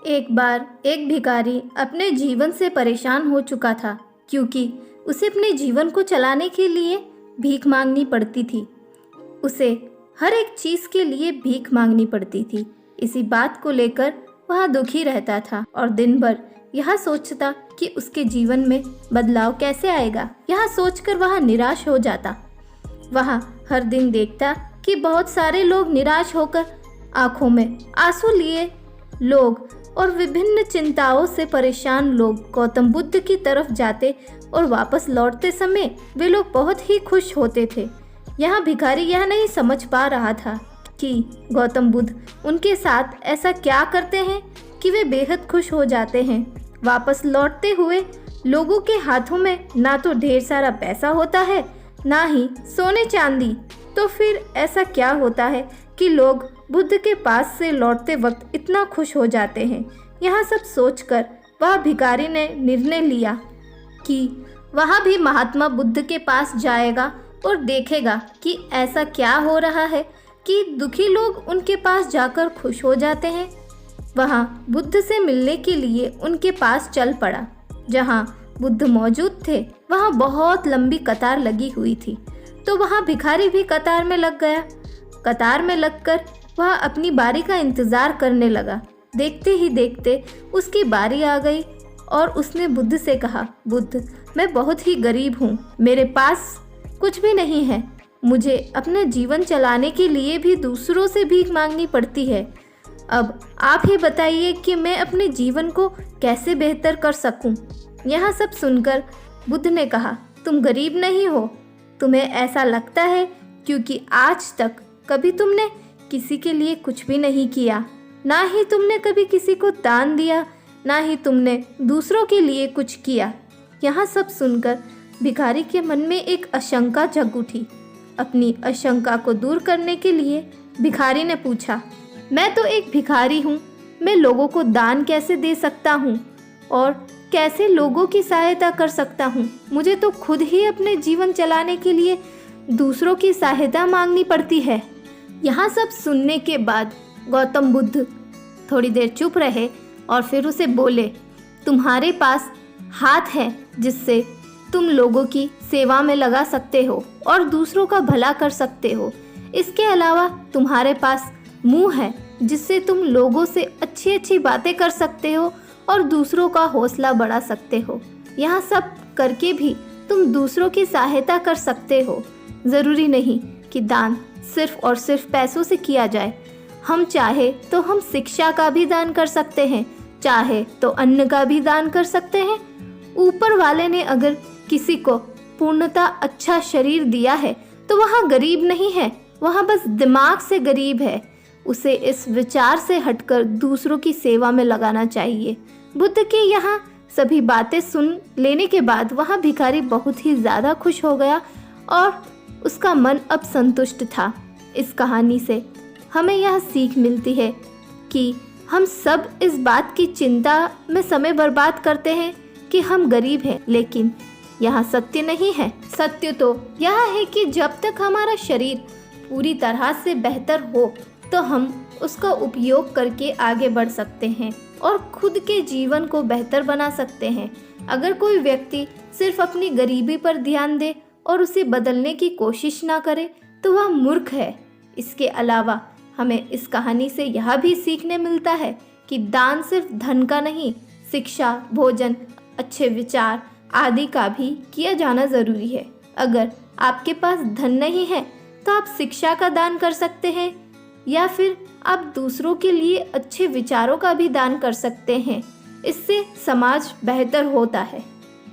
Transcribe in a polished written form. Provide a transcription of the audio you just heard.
एक बार एक भिखारी अपने जीवन से परेशान हो चुका था क्योंकि उसे अपने जीवन को चलाने के लिए भीख मांगनी पड़ती थी। उसे हर एक चीज़ के लिए भीख मांगनी पड़ती थी। इसी बात को लेकर वह दुखी रहता था और दिन भर यह सोचता कि उसके जीवन में बदलाव कैसे आएगा। यह सोचकर वह निराश हो जाता। वह हर दिन देखता कि बहुत सारे लोग निराश होकर आंखों में आंसू लिए लोग और विभिन्न चिंताओं से परेशान लोग गौतम बुद्ध की तरफ जाते और वापस लौटते समय वे लोग बहुत ही खुश होते थे। यह भिखारी यह नहीं समझ पा रहा था कि गौतम बुद्ध उनके साथ ऐसा क्या करते हैं कि वे बेहद खुश हो जाते हैं। वापस लौटते हुए लोगों के हाथों में ना तो ढेर सारा पैसा होता है, ना ही सोने चांदी। तो फिर ऐसा क्या होता है कि लोग बुद्ध के पास से लौटते वक्त इतना खुश हो जाते हैं। यह सब सोचकर वह भिखारी ने निर्णय लिया कि वह भी महात्मा बुद्ध के पास जाएगा और देखेगा कि ऐसा क्या हो रहा है कि दुखी लोग उनके पास जाकर खुश हो जाते हैं। वह बुद्ध से मिलने के लिए उनके पास चल पड़ा। जहाँ बुद्ध मौजूद थे वहाँ बहुत लंबी कतार लगी हुई थी, तो वहाँ भिखारी भी कतार में लग गया। कतार में लगकर वह अपनी बारी का इंतज़ार करने लगा। देखते ही देखते उसकी बारी आ गई और उसने बुद्ध से कहा, बुद्ध, मैं बहुत ही गरीब हूँ, मेरे पास कुछ भी नहीं है। मुझे अपना जीवन चलाने के लिए भी दूसरों से भीख मांगनी पड़ती है। अब आप ही बताइए कि मैं अपने जीवन को कैसे बेहतर कर सकूं। यह सब सुनकर बुद्ध ने कहा, तुम गरीब नहीं हो, तुम्हें ऐसा लगता है क्योंकि आज तक कभी तुमने किसी के लिए कुछ भी नहीं किया, ना ही तुमने कभी किसी को दान दिया, ना ही तुमने दूसरों के लिए कुछ किया। यह सब सुनकर भिखारी के मन में एक आशंका जग उठी। अपनी आशंका को दूर करने के लिए भिखारी ने पूछा, मैं तो एक भिखारी हूँ, मैं लोगों को दान कैसे दे सकता हूँ और कैसे लोगों की सहायता कर सकता हूँ? मुझे तो खुद ही अपने जीवन चलाने के लिए दूसरों की सहायता मांगनी पड़ती है। यहाँ सब सुनने के बाद गौतम बुद्ध थोड़ी देर चुप रहे और फिर उसे बोले, तुम्हारे पास हाथ है जिससे तुम लोगों की सेवा में लगा सकते हो और दूसरों का भला कर सकते हो। इसके अलावा तुम्हारे पास मुंह है जिससे तुम लोगों से अच्छी अच्छी बातें कर सकते हो और दूसरों का हौसला बढ़ा सकते हो। यह सब करके भी तुम दूसरों की सहायता कर सकते हो। ज़रूरी नहीं कि दान सिर्फ और सिर्फ पैसों से किया जाए। हम चाहे तो हम शिक्षा का भी दान कर सकते हैं, चाहे तो अन्न का भी दान कर सकते हैं। ऊपर वाले ने अगर किसी को पूर्णतः अच्छा शरीर दिया है तो वह गरीब नहीं है, वह बस दिमाग से गरीब है। उसे इस विचार से हटकर दूसरों की सेवा में लगाना चाहिए। बुद्ध के यहाँ सभी बातें सुन लेने के बाद वह भिखारी बहुत ही ज़्यादा खुश हो गया और उसका मन अब संतुष्ट था। इस कहानी से हमें यह सीख मिलती है कि हम सब इस बात की चिंता में समय बर्बाद करते हैं कि हम गरीब हैं, लेकिन यह सत्य नहीं है। सत्य तो यह है कि जब तक हमारा शरीर पूरी तरह से बेहतर हो तो हम उसका उपयोग करके आगे बढ़ सकते हैं और खुद के जीवन को बेहतर बना सकते हैं। अगर कोई व्यक्ति सिर्फ अपनी गरीबी पर ध्यान दे और उसे बदलने की कोशिश ना करे तो वह मूर्ख है। इसके अलावा हमें इस कहानी से यह भी सीखने मिलता है कि दान सिर्फ धन का नहीं, शिक्षा, भोजन, अच्छे विचार आदि का भी किया जाना ज़रूरी है। अगर आपके पास धन नहीं है तो आप शिक्षा का दान कर सकते हैं या फिर आप दूसरों के लिए अच्छे विचारों का भी दान कर सकते हैं। इससे समाज बेहतर होता है।